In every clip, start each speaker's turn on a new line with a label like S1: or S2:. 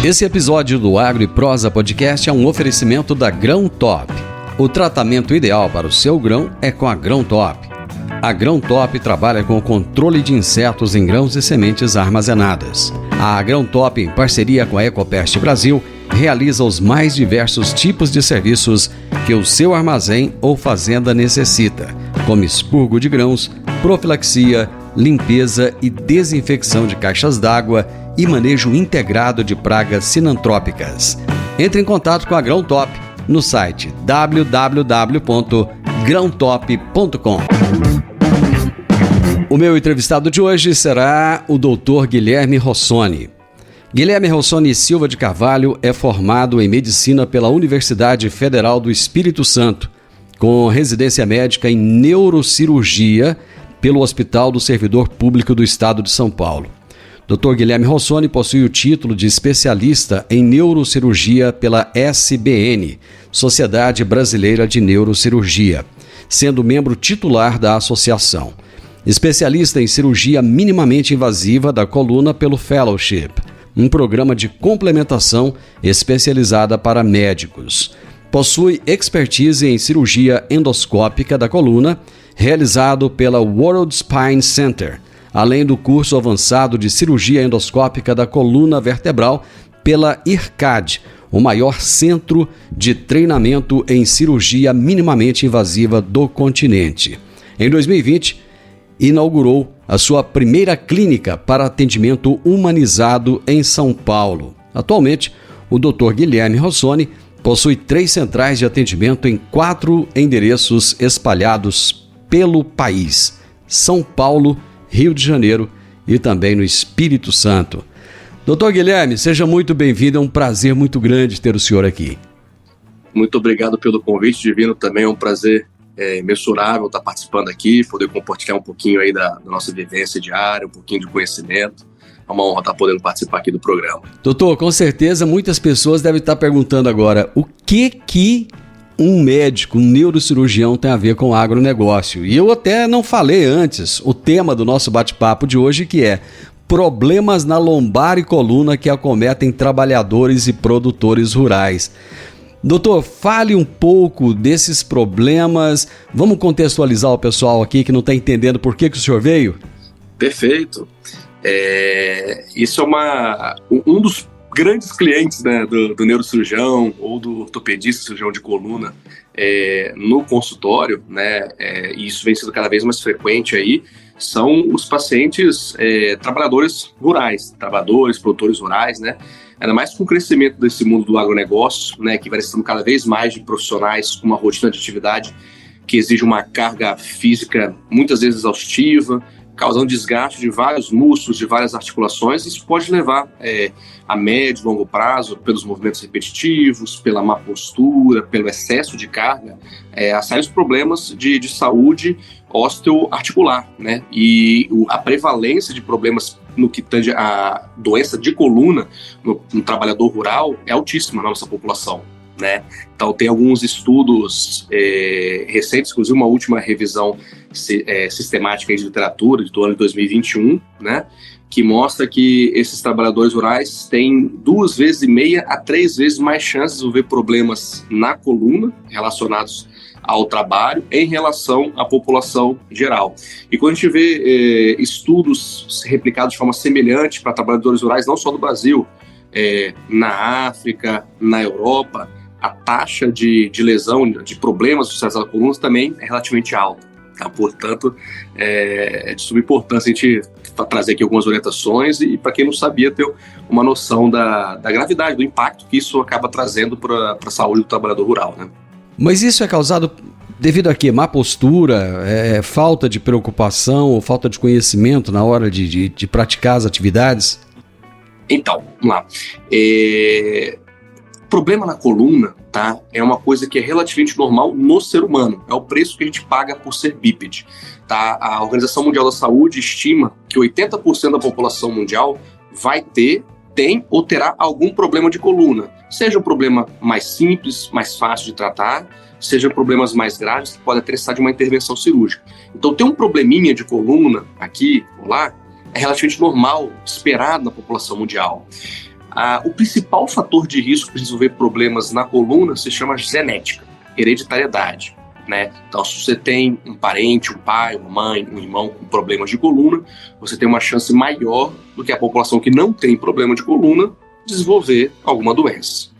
S1: Esse episódio do Agro e Prosa Podcast é um oferecimento da Grão Top. O tratamento ideal para o seu grão é com a Grão Top. A Grão Top trabalha com o controle de insetos em grãos e sementes armazenadas. A Grão Top, em parceria com a Ecopest Brasil, realiza os mais diversos tipos de serviços que o seu armazém ou fazenda necessita, como expurgo de grãos, profilaxia, limpeza e desinfecção de caixas d'água e manejo integrado de pragas sinantrópicas. Entre em contato com a Grão Top no site www.grãotop.com. O meu entrevistado de hoje será o Dr. Guilherme Rossoni. Guilherme Rossoni Silva de Carvalho é formado em Medicina pela Universidade Federal do Espírito Santo, com residência médica em Neurocirurgia pelo Hospital do Servidor Público do Estado de São Paulo. Dr. Guilherme Rossoni possui o título de especialista em neurocirurgia pela SBN, Sociedade Brasileira de Neurocirurgia, sendo membro titular da associação. Especialista em cirurgia minimamente invasiva da coluna pelo Fellowship, um programa de complementação especializada para médicos. Possui expertise em cirurgia endoscópica da coluna, realizado pela World Spine Center, além do curso avançado de cirurgia endoscópica da coluna vertebral pela IRCAD, o maior centro de treinamento em cirurgia minimamente invasiva do continente. Em 2020, inaugurou a sua primeira clínica para atendimento humanizado em São Paulo. Atualmente, o Dr. Guilherme Rossoni possui 3 centrais de atendimento em 4 endereços espalhados pelo país: São Paulo, Rio de Janeiro e também no Espírito Santo. Doutor Guilherme, seja muito bem-vindo, é um prazer muito grande ter o senhor aqui.
S2: Muito obrigado pelo convite, Divino, também é um prazer imensurável estar participando aqui, poder compartilhar um pouquinho aí da nossa vivência diária, um pouquinho de conhecimento. É uma honra estar podendo participar aqui do programa.
S1: Doutor, com certeza muitas pessoas devem estar perguntando agora o que um médico, um neurocirurgião tem a ver com agronegócio. E eu até não falei antes o tema do nosso bate-papo de hoje, que é problemas na lombar e coluna que acometem trabalhadores e produtores rurais. Doutor, fale um pouco desses problemas. Vamos contextualizar o pessoal aqui que não está entendendo por que o senhor veio?
S2: Perfeito. Isso é um dos grandes clientes, né, do neurocirurgião ou do ortopedista, cirurgião de coluna, no consultório, né, e isso vem sendo cada vez mais frequente aí, são os pacientes trabalhadores rurais, produtores rurais, né, ainda mais com o crescimento desse mundo do agronegócio, né, que vai necessitando cada vez mais de profissionais com uma rotina de atividade que exige uma carga física muitas vezes exaustiva, causando desgaste de vários músculos, de várias articulações. Isso pode levar a médio e longo prazo, pelos movimentos repetitivos, pela má postura, pelo excesso de carga, a sérios problemas de saúde osteoarticular, né? E a prevalência de problemas no que tange a doença de coluna no trabalhador rural é altíssima na nossa população, né? Então tem alguns estudos recentes, inclusive uma última revisão sistemática de literatura do ano de 2021, né, que mostra que esses trabalhadores rurais têm 2,5 a 3 vezes mais chances de desenvolver problemas na coluna relacionados ao trabalho em relação à população geral. E quando a gente vê estudos replicados de forma semelhante para trabalhadores rurais, não só do Brasil, na África, na Europa, a taxa de lesão, de problemas associados à coluna também é relativamente alta. Tá? Portanto, é de suma importância a gente trazer aqui algumas orientações e, para quem não sabia, ter uma noção da gravidade, do impacto que isso acaba trazendo para a saúde do trabalhador rural, né?
S1: Mas isso é causado devido a quê? Má postura, falta de preocupação ou falta de conhecimento na hora de praticar as atividades?
S2: Então, vamos lá. Problema na coluna, tá? É uma coisa que é relativamente normal no ser humano. É o preço que a gente paga por ser bípede, tá? A Organização Mundial da Saúde estima que 80% da população mundial tem ou terá algum problema de coluna. Seja um problema mais simples, mais fácil de tratar, seja problemas mais graves, que podem até necessitar de uma intervenção cirúrgica. Então, ter um probleminha de coluna aqui ou lá é relativamente normal, esperado na população mundial. O principal fator de risco para desenvolver problemas na coluna se chama genética, hereditariedade, né? Então, se você tem um parente, um pai, uma mãe, um irmão com problemas de coluna, você tem uma chance maior do que a população que não tem problema de coluna desenvolver alguma doença.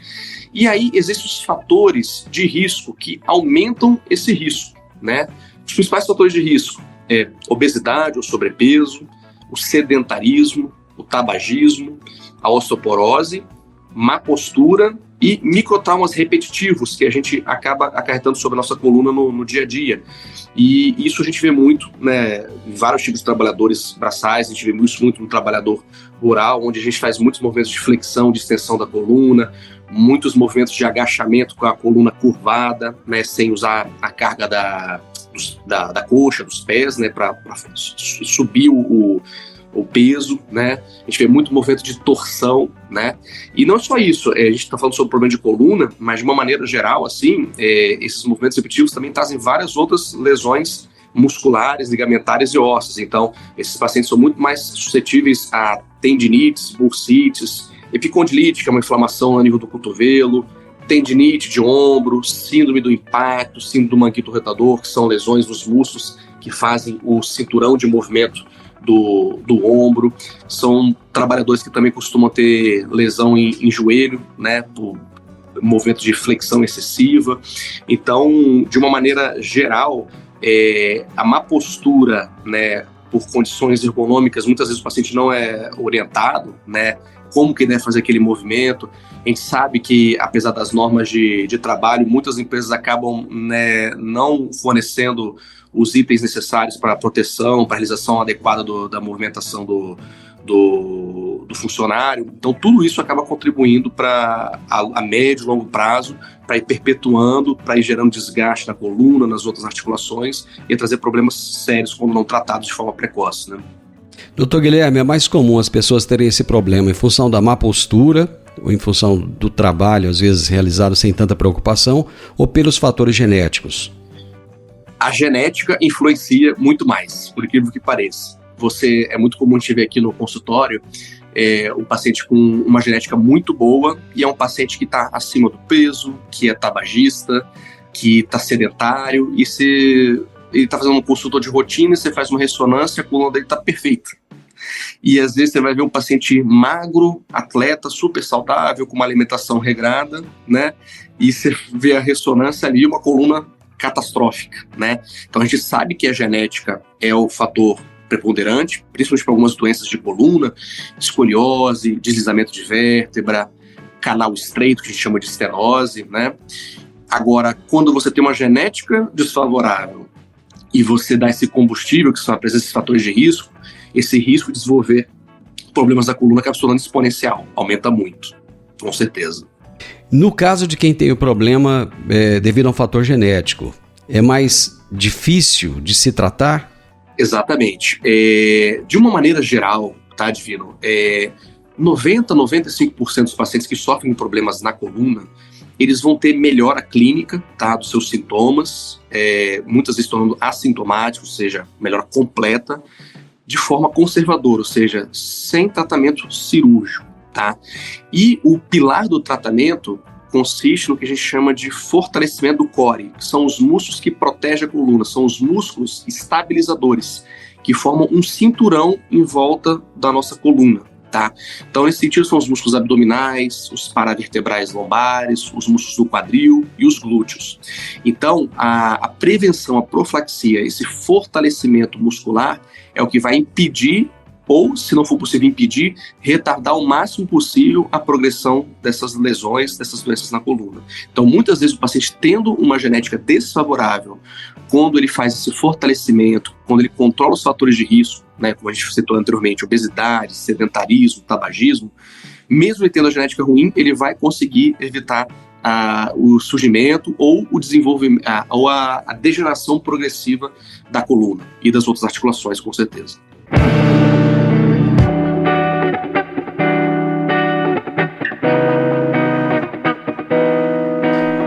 S2: E aí existem os fatores de risco que aumentam esse risco, né? Os principais fatores de risco é obesidade ou sobrepeso, o sedentarismo, o tabagismo, a osteoporose, má postura e microtraumas repetitivos que a gente acaba acarretando sobre a nossa coluna no dia a dia. E isso a gente vê muito, né, em vários tipos de trabalhadores braçais, a gente vê isso muito no trabalhador rural, onde a gente faz muitos movimentos de flexão, de extensão da coluna, muitos movimentos de agachamento com a coluna curvada, né, sem usar a carga da coxa, dos pés, né, para subir o peso, né? A gente vê muito movimento de torção, né? E não só isso, a gente está falando sobre problema de coluna, mas de uma maneira geral, assim, esses movimentos repetitivos também trazem várias outras lesões musculares, ligamentares e ósseas. Então, esses pacientes são muito mais suscetíveis a tendinites, bursites, epicondilite, que é uma inflamação a nível do cotovelo, tendinite de ombro, síndrome do impacto, síndrome do manguito rotador, que são lesões nos músculos que fazem o cinturão de movimento do ombro. São trabalhadores que também costumam ter lesão em joelho, né, por movimento de flexão excessiva. Então, de uma maneira geral, a má postura, né, por condições ergonômicas, muitas vezes o paciente não é orientado, né, como que deve fazer aquele movimento. A gente sabe que, apesar das normas de trabalho, muitas empresas acabam, né, não fornecendo os itens necessários para a proteção, para a realização adequada da movimentação do funcionário. Então, tudo isso acaba contribuindo para, a médio e longo prazo, para ir perpetuando, para ir gerando desgaste na coluna, nas outras articulações e trazer problemas sérios quando não tratados de forma precoce, né?
S1: Doutor Guilherme, é mais comum as pessoas terem esse problema em função da má postura, ou em função do trabalho, às vezes realizado sem tanta preocupação, ou pelos fatores genéticos?
S2: A genética influencia muito mais, por incrível que pareça. É muito comum a gente ver aqui no consultório um paciente com uma genética muito boa e é um paciente que está acima do peso, que é tabagista, que está sedentário, e ele está fazendo um consultor de rotina, você faz uma ressonância, a coluna dele está perfeita. E às vezes você vai ver um paciente magro, atleta, super saudável, com uma alimentação regrada, né? E você vê a ressonância ali, uma coluna catastrófica, né? Então a gente sabe que a genética é o fator preponderante, principalmente para algumas doenças de coluna, escoliose, deslizamento de vértebra, canal estreito, que a gente chama de estenose, né? Agora, quando você tem uma genética desfavorável e você dá esse combustível, que são a presença de fatores de risco, esse risco de desenvolver problemas da coluna acaba se tornando exponencial, aumenta muito, com certeza.
S1: No caso de quem tem o problema devido a um fator genético, é mais difícil de se tratar?
S2: Exatamente. De uma maneira geral, tá, Divino? 90-95% dos pacientes que sofrem problemas na coluna, eles vão ter melhora clínica, tá, dos seus sintomas, muitas vezes tornando assintomáticos, ou seja, melhora completa, de forma conservadora, ou seja, sem tratamento cirúrgico, tá? E o pilar do tratamento consiste no que a gente chama de fortalecimento do core, que são os músculos que protegem a coluna, são os músculos estabilizadores, que formam um cinturão em volta da nossa coluna, tá? Então, nesse sentido, são os músculos abdominais, os paravertebrais lombares, os músculos do quadril e os glúteos. Então, a prevenção, a profilaxia, esse fortalecimento muscular é o que vai impedir, ou, se não for possível impedir, retardar o máximo possível a progressão dessas lesões, dessas doenças na coluna. Então, muitas vezes o paciente tendo uma genética desfavorável, quando ele faz esse fortalecimento, quando ele controla os fatores de risco, né, como a gente citou anteriormente, obesidade, sedentarismo, tabagismo, mesmo ele tendo a genética ruim, ele vai conseguir evitar o surgimento ou o desenvolvimento, ou a degeneração progressiva da coluna e das outras articulações, com certeza.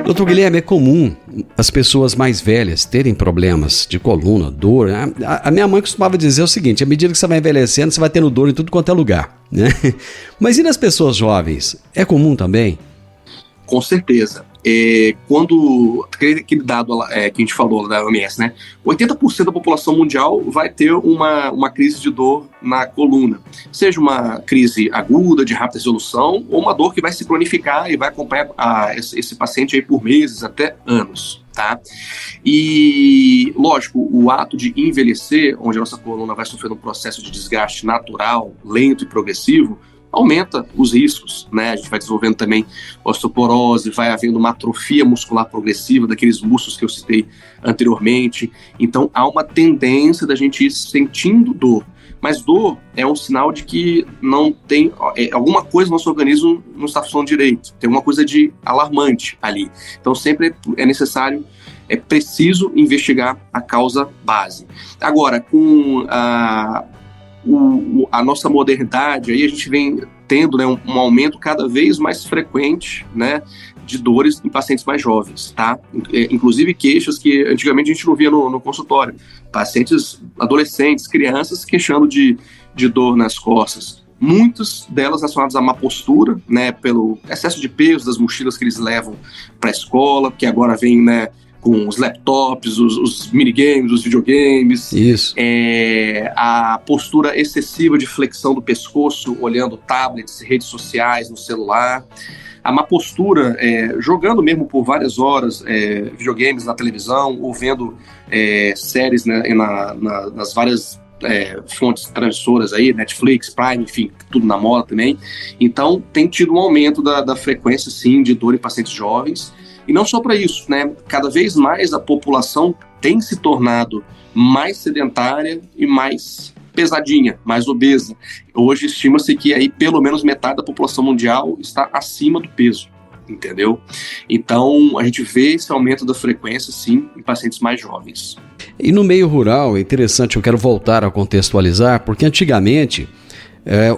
S1: Doutor Guilherme, é comum as pessoas mais velhas terem problemas de coluna, dor. A minha mãe costumava dizer o seguinte: à medida que você vai envelhecendo, você vai tendo dor em tudo quanto é lugar, né? Mas e nas pessoas jovens? É comum também?
S2: Com certeza. Quando aquele dado que a gente falou da OMS, né? 80% da população mundial vai ter uma crise de dor na coluna. Seja uma crise aguda, de rápida resolução, ou uma dor que vai se cronificar e vai acompanhar esse paciente aí por meses, até anos. Tá? E, lógico, o ato de envelhecer, onde a nossa coluna vai sofrendo um processo de desgaste natural, lento e progressivo, aumenta os riscos, né? A gente vai desenvolvendo também osteoporose, vai havendo uma atrofia muscular progressiva daqueles músculos que eu citei anteriormente. Então, há uma tendência da gente ir sentindo dor. Mas dor é um sinal de que não tem alguma coisa no nosso organismo não está funcionando direito. Tem alguma coisa de alarmante ali. Então, sempre é necessário, é preciso investigar a causa base. Agora, com a nossa modernidade, aí a gente vem tendo, né, um aumento cada vez mais frequente, né, de dores em pacientes mais jovens, tá? Inclusive queixas que antigamente a gente não via no consultório. Pacientes adolescentes, crianças queixando de dor nas costas. Muitas delas relacionadas à má postura, né, pelo excesso de peso das mochilas que eles levam para a escola, que agora vem, né, com os laptops, os minigames, os videogames.
S1: Isso.
S2: A postura excessiva de flexão do pescoço, olhando tablets, redes sociais no celular. A má postura, jogando mesmo por várias horas videogames na televisão, ou vendo séries, né, nas várias fontes transmissoras aí, Netflix, Prime, enfim, tudo na moda também. Então, tem tido um aumento da frequência, sim, de dor em pacientes jovens. E não só para isso, né? Cada vez mais a população tem se tornado mais sedentária e mais pesadinha, mais obesa. Hoje estima-se que aí pelo menos metade da população mundial está acima do peso, entendeu? Então a gente vê esse aumento da frequência, sim, em pacientes mais jovens.
S1: E no meio rural, é interessante, eu quero voltar a contextualizar, porque antigamente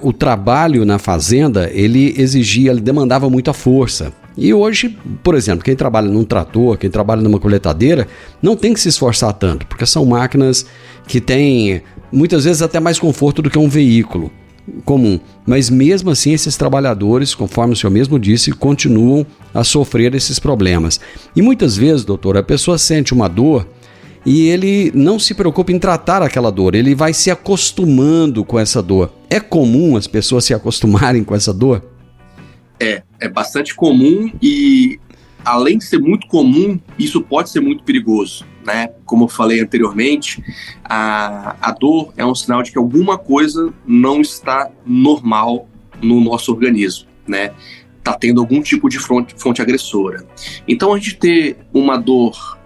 S1: o trabalho na fazenda, ele demandava muita força. E hoje, por exemplo, quem trabalha num trator, quem trabalha numa coletadeira, não tem que se esforçar tanto, porque são máquinas que têm, muitas vezes, até mais conforto do que um veículo comum. Mas mesmo assim, esses trabalhadores, conforme o senhor mesmo disse, continuam a sofrer esses problemas. E muitas vezes, doutor, a pessoa sente uma dor e ele não se preocupa em tratar aquela dor, ele vai se acostumando com essa dor. É comum as pessoas se acostumarem com essa dor?
S2: É bastante comum e, além de ser muito comum, isso pode ser muito perigoso, né? Como eu falei anteriormente, a dor é um sinal de que alguma coisa não está normal no nosso organismo, né? Está tendo algum tipo de fonte agressora. Então, a gente ter uma dor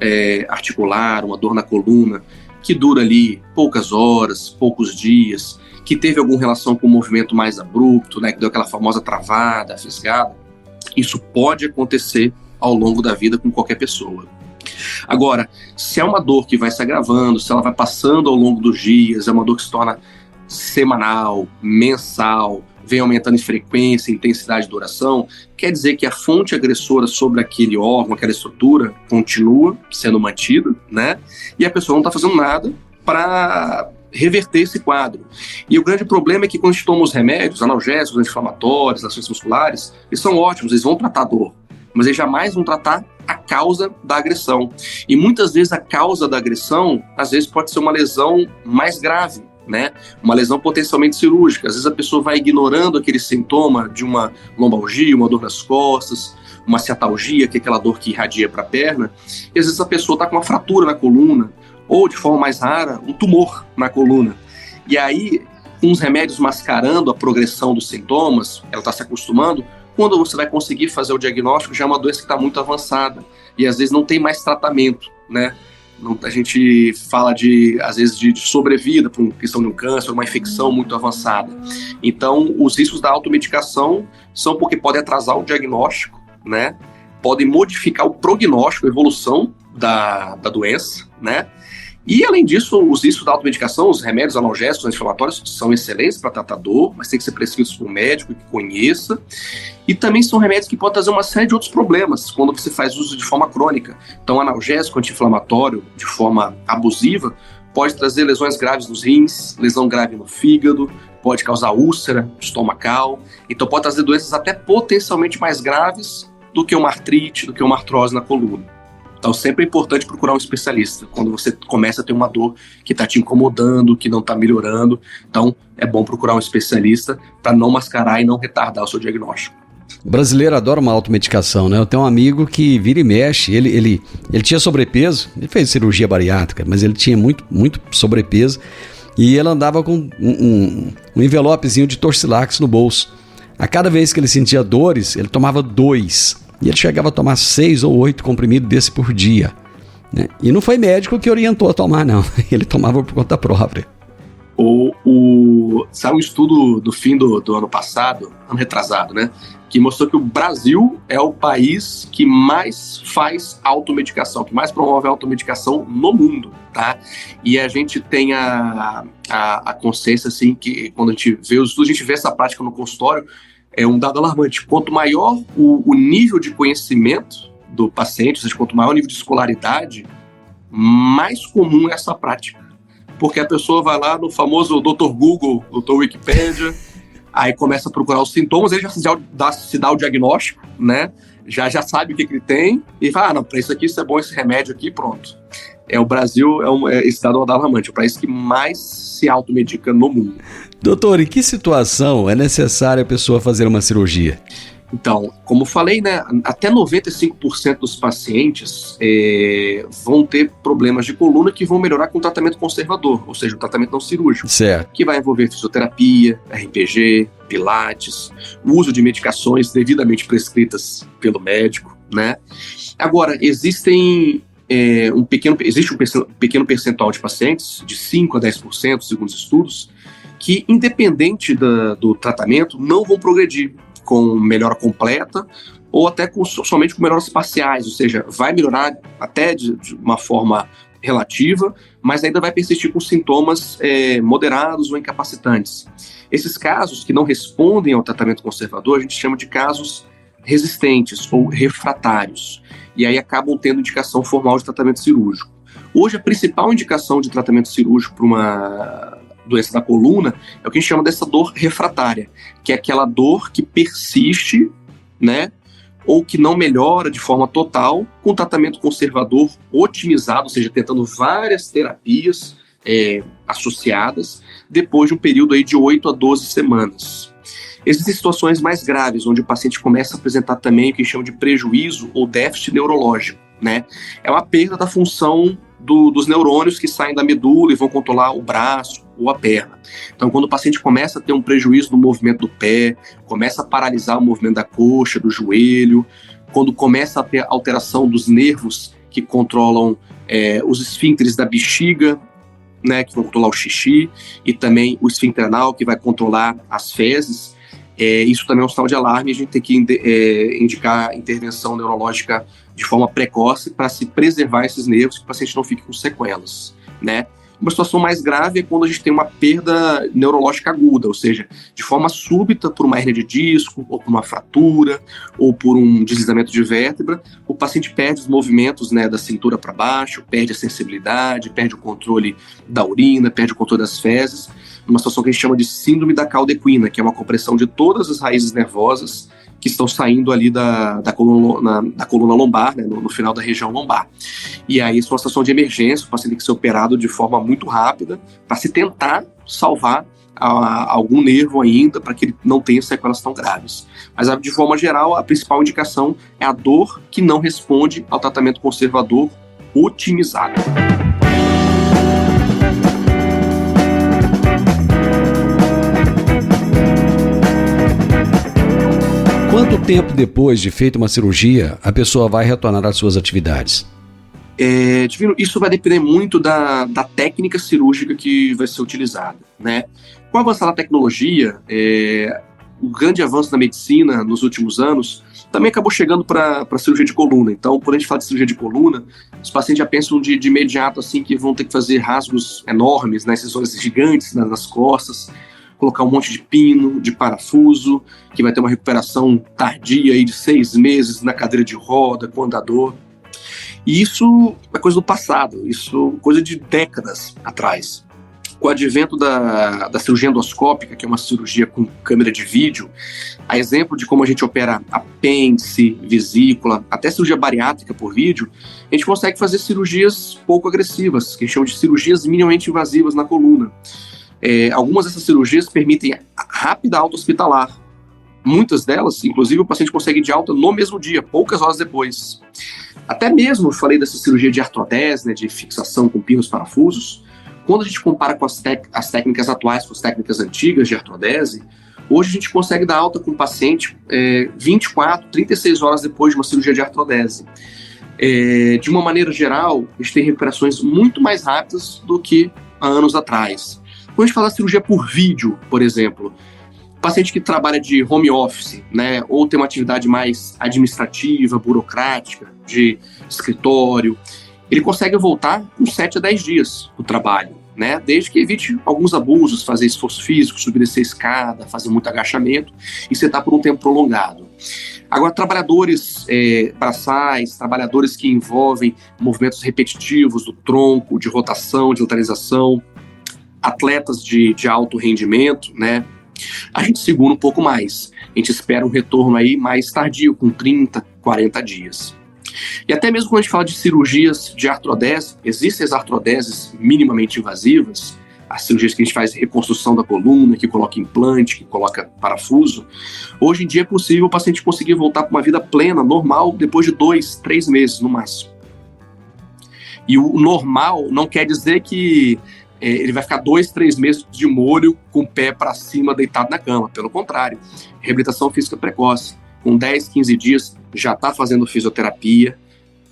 S2: articular, uma dor na coluna, que dura ali poucas horas, poucos dias, que teve alguma relação com um movimento mais abrupto, né, que deu aquela famosa travada, fisgada, isso pode acontecer ao longo da vida com qualquer pessoa. Agora, se é uma dor que vai se agravando, se ela vai passando ao longo dos dias, é uma dor que se torna semanal, mensal, vem aumentando em frequência, intensidade de duração, quer dizer que a fonte agressora sobre aquele órgão, aquela estrutura, continua sendo mantida, né? E a pessoa não está fazendo nada para reverter esse quadro. E o grande problema é que quando a gente toma os remédios, analgésicos, anti-inflamatórios, ações musculares, eles são ótimos, eles vão tratar a dor, mas eles jamais vão tratar a causa da agressão. E muitas vezes a causa da agressão, às vezes pode ser uma lesão mais grave, né? Uma lesão potencialmente cirúrgica. Às vezes a pessoa vai ignorando aquele sintoma de uma lombalgia, uma dor nas costas, uma ciatalgia, que é aquela dor que irradia para a perna, e às vezes a pessoa está com uma fratura na coluna, ou, de forma mais rara, um tumor na coluna. E aí, com os remédios mascarando a progressão dos sintomas, ela está se acostumando, quando você vai conseguir fazer o diagnóstico, já é uma doença que está muito avançada, e às vezes não tem mais tratamento, né? A gente fala, às vezes, de sobrevida por questão de um câncer, uma infecção muito avançada. Então, os riscos da automedicação são porque podem atrasar o diagnóstico, né? Podem modificar o prognóstico, a evolução da doença, né? E, além disso, os riscos da automedicação, os remédios analgésicos, anti-inflamatórios, são excelentes para tratar dor, mas tem que ser prescritos por um médico que conheça. E também são remédios que podem trazer uma série de outros problemas quando você faz uso de forma crônica. Então, analgésico, anti-inflamatório, de forma abusiva, pode trazer lesões graves nos rins, lesão grave no fígado, pode causar úlcera estomacal, então pode trazer doenças até potencialmente mais graves do que uma artrite, do que uma artrose na coluna. Então sempre é importante procurar um especialista quando você começa a ter uma dor que está te incomodando, que não está melhorando. Então é bom procurar um especialista para não mascarar e não retardar o seu diagnóstico.
S1: O brasileiro adora uma automedicação, né? Eu tenho um amigo que vira e mexe, ele tinha sobrepeso, ele fez cirurgia bariátrica, mas ele tinha muito sobrepeso e ele andava com um envelopezinho de Torcilax no bolso. A cada vez que ele sentia dores, ele tomava 2. E ele chegava a tomar 6 ou 8 comprimidos desse por dia, né? E não foi médico que orientou a tomar, não. Ele tomava por conta própria.
S2: Saiu um estudo do fim do ano passado, ano retrasado, né? Que mostrou que o Brasil é o país que mais faz automedicação, que mais promove a automedicação no mundo, tá? E a gente tem a consciência, assim, que quando a gente vê os estudos, a gente vê essa prática no consultório, é um dado alarmante. Quanto maior o nível de conhecimento do paciente, ou seja, quanto maior o nível de escolaridade, mais comum é essa prática. Porque a pessoa vai lá no famoso Dr. Google, Dr. Wikipedia, aí começa a procurar os sintomas, ele já se dá o diagnóstico, né? Já sabe o que ele tem e fala, não, para isso aqui, isso é bom, esse remédio aqui, pronto. O Brasil esse dado é um dado alarmante, é o país que mais se automedica no mundo.
S1: Doutor, em que situação é necessário a pessoa fazer uma cirurgia?
S2: Então, como falei, né, até 95% dos pacientes vão ter problemas de coluna que vão melhorar com tratamento conservador, ou seja, o tratamento não cirúrgico.
S1: Certo.
S2: Que vai envolver fisioterapia, RPG, pilates, o uso de medicações devidamente prescritas pelo médico, né? Agora, existe um pequeno percentual de pacientes, de 5 a 10%, segundo os estudos, que, independente do tratamento, não vão progredir com melhora completa ou até somente com melhoras parciais, ou seja, vai melhorar até de uma forma relativa, mas ainda vai persistir com sintomas moderados ou incapacitantes. Esses casos que não respondem ao tratamento conservador, a gente chama de casos resistentes ou refratários, e aí acabam tendo indicação formal de tratamento cirúrgico. Hoje, a principal indicação de tratamento cirúrgico para uma doença da coluna é o que a gente chama dessa dor refratária, que é aquela dor que persiste, né, ou que não melhora de forma total com tratamento conservador otimizado, ou seja, tentando várias terapias associadas depois de um período aí de 8 a 12 semanas. Existem situações mais graves, onde o paciente começa a apresentar também o que a gente chama de prejuízo ou déficit neurológico, né? É uma perda da função dos neurônios que saem da medula e vão controlar o braço ou a perna. Então, quando o paciente começa a ter um prejuízo no movimento do pé, começa a paralisar o movimento da coxa, do joelho, quando começa a ter alteração dos nervos que controlam os esfíncteres da bexiga, né, que vão controlar o xixi, e também o esfíncter anal, que vai controlar as fezes, isso também é um sinal de alarme, e a gente tem que indicar intervenção neurológica de forma precoce para se preservar esses nervos, que o paciente não fique com sequelas, né? Uma situação mais grave é quando a gente tem uma perda neurológica aguda, ou seja, de forma súbita por uma hérnia de disco, ou por uma fratura, ou por um deslizamento de vértebra, o paciente perde os movimentos, né, da cintura para baixo, perde a sensibilidade, perde o controle da urina, perde o controle das fezes, numa situação que a gente chama de síndrome da cauda equina, que é uma compressão de todas as raízes nervosas que estão saindo ali da coluna lombar, né, no final da região lombar. E aí, isso é uma situação de emergência, o paciente tem que ser operado de forma muito rápida para se tentar salvar algum nervo ainda, para que ele não tenha sequelas tão graves. Mas, de forma geral, a principal indicação é a dor que não responde ao tratamento conservador otimizado.
S1: Quanto tempo depois de feita uma cirurgia, a pessoa vai retornar às suas atividades?
S2: Divino, isso vai depender muito da técnica cirúrgica que vai ser utilizada, né? Com o avanço da tecnologia, o grande avanço da medicina nos últimos anos também acabou chegando para a cirurgia de coluna. Então, quando a gente fala de cirurgia de coluna, os pacientes já pensam de imediato assim, que vão ter que fazer rasgos enormes, né, incisões gigantes nas costas, colocar um monte de pino, de parafuso, que vai ter uma recuperação tardia aí de 6 meses na cadeira de roda, com andador. E isso é coisa do passado, isso é coisa de décadas atrás. Com o advento da cirurgia endoscópica, que é uma cirurgia com câmera de vídeo, a exemplo de como a gente opera apêndice, vesícula, até cirurgia bariátrica por vídeo, a gente consegue fazer cirurgias pouco agressivas, que a gente chama de cirurgias minimamente invasivas na coluna. Algumas dessas cirurgias permitem rápida alta hospitalar. Muitas delas, inclusive, o paciente consegue ir de alta no mesmo dia, poucas horas depois. Até mesmo, eu falei dessa cirurgia de artrodese, né, de fixação com pinos parafusos. Quando a gente compara com as técnicas atuais, com as técnicas antigas de artrodese, hoje a gente consegue dar alta com o paciente 24, 36 horas depois de uma cirurgia de artrodese. De uma maneira geral, a gente tem recuperações muito mais rápidas do que há anos atrás. Quando a gente fala de cirurgia por vídeo, por exemplo, paciente que trabalha de home office, né, ou tem uma atividade mais administrativa, burocrática, de escritório, ele consegue voltar com 7 a 10 dias do trabalho, né, desde que evite alguns abusos, fazer esforço físico, subir descer escada, fazer muito agachamento e sentar por um tempo prolongado. Agora, trabalhadores braçais, trabalhadores que envolvem movimentos repetitivos do tronco, de rotação, de lateralização, atletas de alto rendimento, né, a gente segura um pouco mais. A gente espera um retorno aí mais tardio, com 30, 40 dias. E até mesmo quando a gente fala de cirurgias de artrodese, existem as artrodeses minimamente invasivas, as cirurgias que a gente faz reconstrução da coluna, que coloca implante, que coloca parafuso. Hoje em dia é possível o paciente conseguir voltar para uma vida plena, normal, depois de 2, 3 meses no máximo. E o normal não quer dizer que ele vai ficar 2, 3 meses de molho com o pé para cima deitado na cama. Pelo contrário, reabilitação física precoce. Com 10, 15 dias já está fazendo fisioterapia.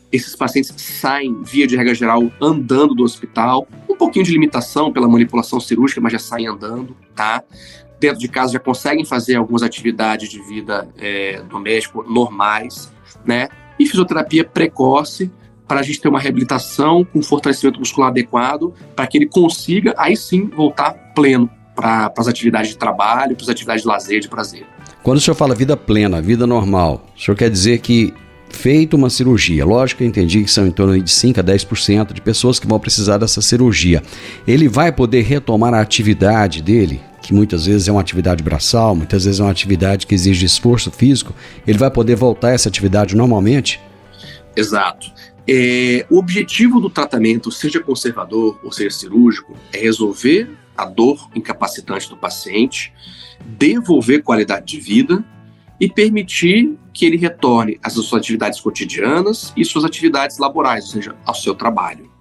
S2: Esses pacientes saem, via de regra geral, andando do hospital. Um pouquinho de limitação pela manipulação cirúrgica, mas já saem andando, tá? Dentro de casa já conseguem fazer algumas atividades de vida doméstica normais, né? E fisioterapia precoce, para a gente ter uma reabilitação com fortalecimento muscular adequado, para que ele consiga, aí sim, voltar pleno para as atividades de trabalho, para as atividades de lazer, de prazer.
S1: Quando o senhor fala vida plena, vida normal, o senhor quer dizer que, feito uma cirurgia, lógico que eu entendi que são em torno de 5 a 10% de pessoas que vão precisar dessa cirurgia, ele vai poder retomar a atividade dele, que muitas vezes é uma atividade braçal, muitas vezes é uma atividade que exige esforço físico, ele vai poder voltar a essa atividade normalmente?
S2: Exato. O objetivo do tratamento, seja conservador ou seja cirúrgico, é resolver a dor incapacitante do paciente, devolver qualidade de vida e permitir que ele retorne às suas atividades cotidianas e suas atividades laborais, ou seja, ao seu trabalho.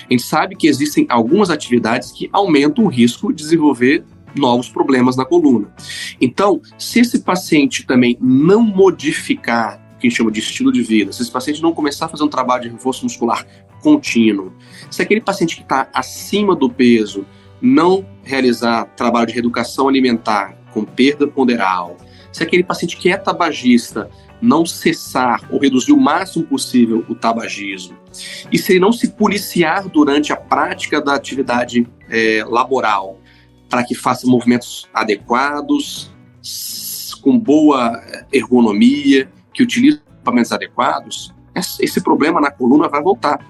S2: A gente sabe que existem algumas atividades que aumentam o risco de desenvolver novos problemas na coluna. Então, se esse paciente também não modificar o que a gente chama de estilo de vida, se esse paciente não começar a fazer um trabalho de reforço muscular contínuo, se aquele paciente que está acima do peso não realizar trabalho de reeducação alimentar com perda ponderal, se aquele paciente que é tabagista não cessar ou reduzir o máximo possível o tabagismo, e se ele não se policiar durante a prática da atividade laboral, para que faça movimentos adequados, com boa ergonomia, que utilize equipamentos adequados, esse problema na coluna vai voltar.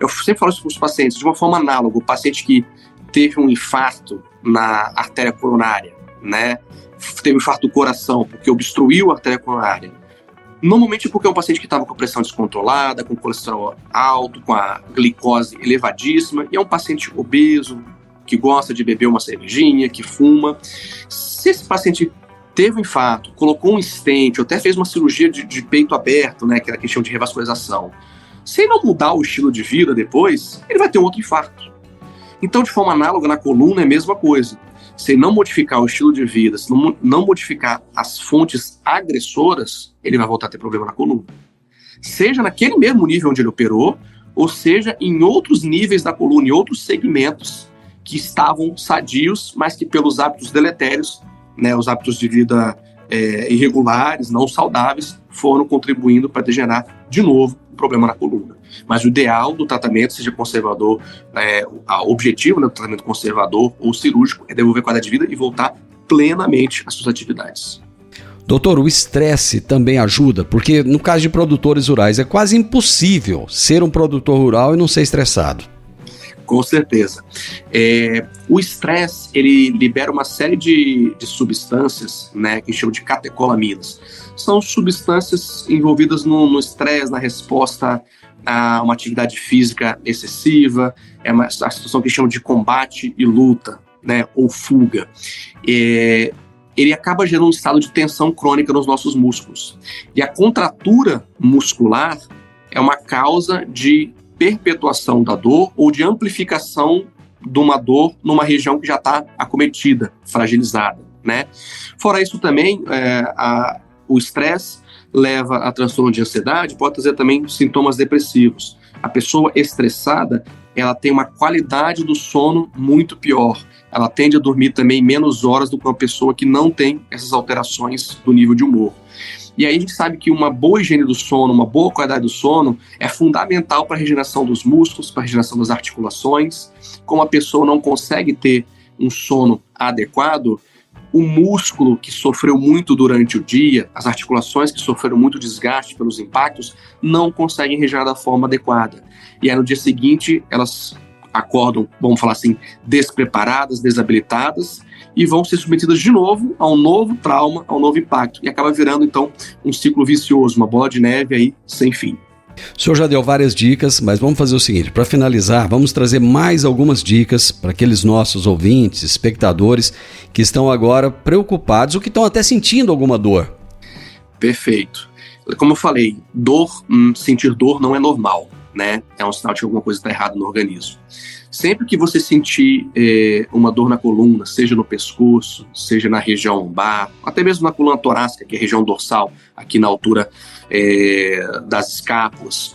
S2: Eu sempre falo isso para os pacientes, de uma forma análoga. O paciente que teve um infarto na artéria coronária, né? Teve um infarto do coração porque obstruiu a artéria coronária. Normalmente porque é um paciente que estava com a pressão descontrolada, com colesterol alto, com a glicose elevadíssima, e é um paciente obeso, que gosta de beber uma cervejinha, que fuma. Se esse paciente teve um infarto, colocou um stent, ou até fez uma cirurgia de peito aberto, né, que é a questão de revascularização, se ele não mudar o estilo de vida depois, ele vai ter um outro infarto. Então, de forma análoga, na coluna é a mesma coisa. Se não modificar o estilo de vida, se não modificar as fontes agressoras, ele vai voltar a ter problema na coluna. Seja naquele mesmo nível onde ele operou, ou seja em outros níveis da coluna, em outros segmentos que estavam sadios, mas que pelos hábitos deletérios, né, os hábitos de vida irregulares, não saudáveis, foram contribuindo para degenerar de novo o problema na coluna. Mas o ideal do tratamento, seja conservador, o objetivo, né, do tratamento conservador ou cirúrgico, é devolver qualidade de vida e voltar plenamente às suas atividades.
S1: Doutor, o estresse também ajuda, porque no caso de produtores rurais é quase impossível ser um produtor rural e não ser estressado.
S2: Com certeza. O estresse, ele libera uma série de substâncias, né, que chama de catecolaminas. São substâncias envolvidas no estresse, na resposta a uma atividade física excessiva, a situação que chama de combate e luta, né, ou fuga. Ele acaba gerando um estado de tensão crônica nos nossos músculos. E a contratura muscular é uma causa de perpetuação da dor ou de amplificação de uma dor numa região que já está acometida, fragilizada, né? Fora isso também, o estresse leva a transtorno de ansiedade, pode trazer também sintomas depressivos. A pessoa estressada, ela tem uma qualidade do sono muito pior. Ela tende a dormir também menos horas do que uma pessoa que não tem essas alterações do nível de humor. E aí a gente sabe que uma boa higiene do sono, uma boa qualidade do sono é fundamental para a regeneração dos músculos, para a regeneração das articulações. Como a pessoa não consegue ter um sono adequado, o músculo que sofreu muito durante o dia, as articulações que sofreram muito desgaste pelos impactos, não conseguem regenerar da forma adequada. E aí no dia seguinte elas acordam, vamos falar assim, despreparadas, desabilitadas, e vão ser submetidas de novo a um novo trauma, a um novo impacto. E acaba virando, então, um ciclo vicioso, uma bola de neve aí sem fim.
S1: O senhor já deu várias dicas, mas vamos fazer o seguinte, para finalizar, vamos trazer mais algumas dicas para aqueles nossos ouvintes, espectadores, que estão agora preocupados ou que estão até sentindo alguma dor.
S2: Perfeito. Como eu falei, sentir dor não é normal, né? É um sinal de que alguma coisa está errada no organismo. Sempre que você sentir uma dor na coluna, seja no pescoço, seja na região lombar, até mesmo na coluna torácica, que é a região dorsal, aqui na altura das escápulas,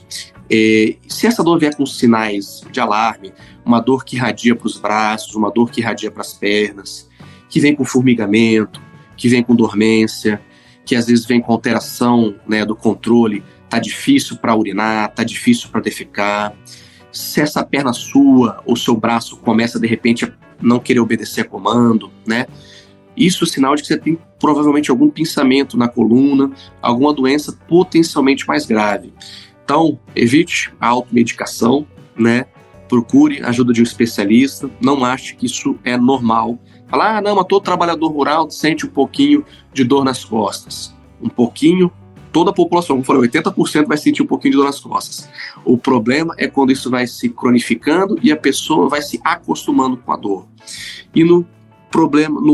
S2: se essa dor vier com sinais de alarme, uma dor que irradia para os braços, uma dor que irradia para as pernas, que vem com formigamento, que vem com dormência, que às vezes vem com alteração, né, do controle, tá difícil para urinar, tá difícil para defecar. Se essa perna sua ou seu braço começa de repente a não querer obedecer a comando, né? Isso é sinal de que você tem provavelmente algum pinçamento na coluna, alguma doença potencialmente mais grave. Então, evite a automedicação, né? Procure a ajuda de um especialista, não ache que isso é normal. Falar, não, mas todo trabalhador rural sente um pouquinho de dor nas costas. Um pouquinho, toda a população, como eu falei, 80% vai sentir um pouquinho de dor nas costas. O problema é quando isso vai se cronificando e a pessoa vai se acostumando com a dor. E no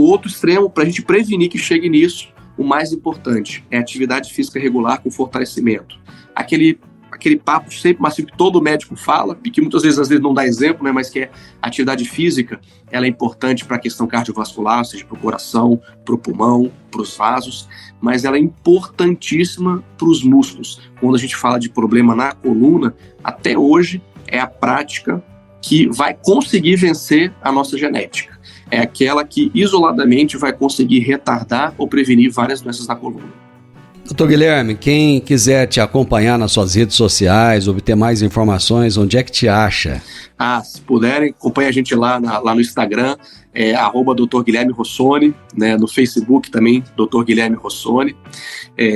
S2: outro extremo, para a gente prevenir que chegue nisso, o mais importante é a atividade física regular com fortalecimento. Aquele papo sempre massivo que todo médico fala, e que muitas vezes, às vezes não dá exemplo, né, mas que é a atividade física, ela é importante para a questão cardiovascular, ou seja, para o coração, para o pulmão, para os vasos, mas ela é importantíssima para os músculos. Quando a gente fala de problema na coluna, até hoje é a prática que vai conseguir vencer a nossa genética. É aquela que isoladamente vai conseguir retardar ou prevenir várias doenças na coluna.
S1: Doutor Guilherme, quem quiser te acompanhar nas suas redes sociais, obter mais informações, onde é que te acha?
S2: Se puderem, acompanhe a gente lá no Instagram, @Dr. Guilherme Rossoni, né, no Facebook também, Dr. Guilherme Rossoni.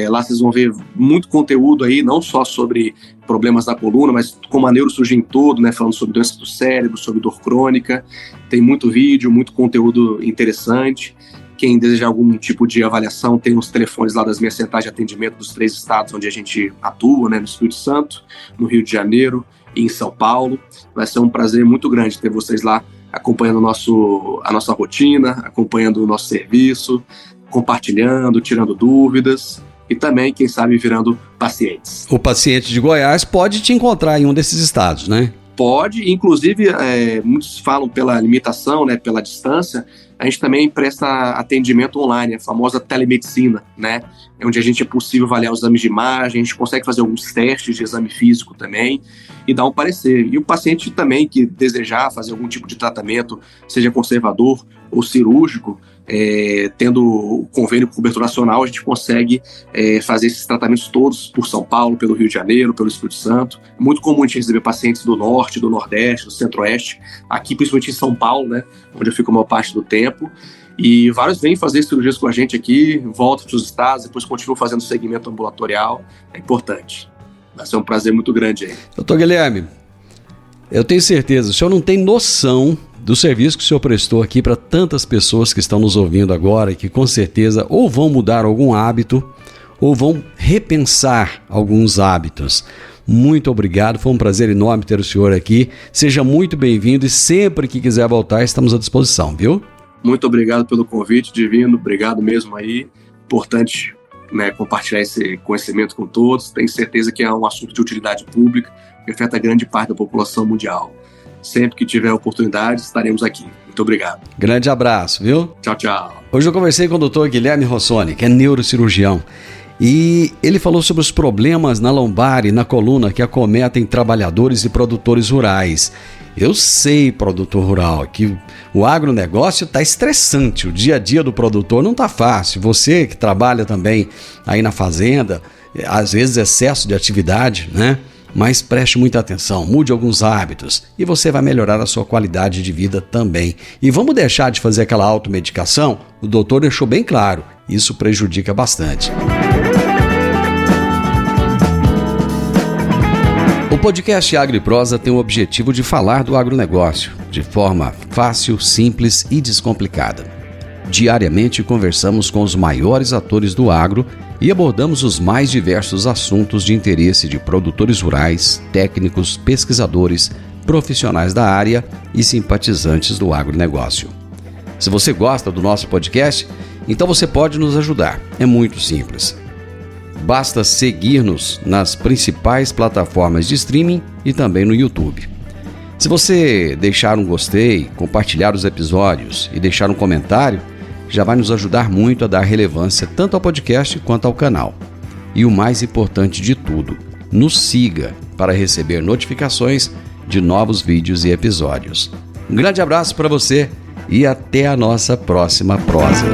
S2: Lá vocês vão ver muito conteúdo aí, não só sobre problemas da coluna, mas como a neurocirurgia em todo, né, falando sobre doenças do cérebro, sobre dor crônica. Tem muito vídeo, muito conteúdo interessante. Quem desejar algum tipo de avaliação, tem os telefones lá das minhas centrais de atendimento dos 3 estados onde a gente atua, né, no Espírito Santo, no Rio de Janeiro e em São Paulo. Vai ser um prazer muito grande ter vocês lá acompanhando a nossa rotina, acompanhando o nosso serviço, compartilhando, tirando dúvidas e também, quem sabe, virando pacientes.
S1: O paciente de Goiás pode te encontrar em um desses estados, né?
S2: Pode, inclusive, muitos falam pela limitação, né, pela distância, a gente também presta atendimento online, a famosa telemedicina, né, onde a gente é possível avaliar os exames de imagem, a gente consegue fazer alguns testes de exame físico também e dar um parecer. E o paciente também que desejar fazer algum tipo de tratamento, seja conservador ou cirúrgico, tendo o convênio com cobertura nacional, a gente consegue fazer esses tratamentos todos por São Paulo, pelo Rio de Janeiro, pelo Espírito Santo. É muito comum a gente receber pacientes do Norte, do Nordeste, do Centro-Oeste, aqui principalmente em São Paulo, né, onde eu fico a maior parte do tempo. E vários vêm fazer cirurgias com a gente aqui, voltam para os estados, depois continuam fazendo segmento ambulatorial. É importante. Vai ser um prazer muito grande aí.
S1: Doutor Guilherme, eu tenho certeza, o senhor não tem noção do serviço que o senhor prestou aqui para tantas pessoas que estão nos ouvindo agora e que com certeza ou vão mudar algum hábito ou vão repensar alguns hábitos. Muito obrigado, foi um prazer enorme ter o senhor aqui. Seja muito bem-vindo e sempre que quiser voltar estamos à disposição, viu?
S2: Muito obrigado pelo convite, Divino. Obrigado mesmo aí. Importante, né, compartilhar esse conhecimento com todos. Tenho certeza que é um assunto de utilidade pública que afeta grande parte da população mundial. Sempre que tiver oportunidade, estaremos aqui. Muito obrigado.
S1: Grande abraço, viu?
S2: Tchau, tchau.
S1: Hoje eu conversei com o Dr. Guilherme Rossoni, que é neurocirurgião. E ele falou sobre os problemas na lombar e na coluna que acometem trabalhadores e produtores rurais. Eu sei, produtor rural, que o agronegócio está estressante. O dia a dia do produtor não está fácil. Você que trabalha também aí na fazenda, às vezes excesso de atividade, né? Mas preste muita atenção, mude alguns hábitos e você vai melhorar a sua qualidade de vida também. E vamos deixar de fazer aquela automedicação? O doutor deixou bem claro, isso prejudica bastante. O podcast Agro e Prosa tem o objetivo de falar do agronegócio de forma fácil, simples e descomplicada. Diariamente conversamos com os maiores atores do agro e abordamos os mais diversos assuntos de interesse de produtores rurais, técnicos, pesquisadores, profissionais da área e simpatizantes do agronegócio. Se você gosta do nosso podcast, então você pode nos ajudar. É muito simples. Basta seguir-nos nas principais plataformas de streaming e também no YouTube. Se você deixar um gostei, compartilhar os episódios e deixar um comentário, já vai nos ajudar muito a dar relevância tanto ao podcast quanto ao canal. E o mais importante de tudo, nos siga para receber notificações de novos vídeos e episódios. Um grande abraço para você e até a nossa próxima prosa.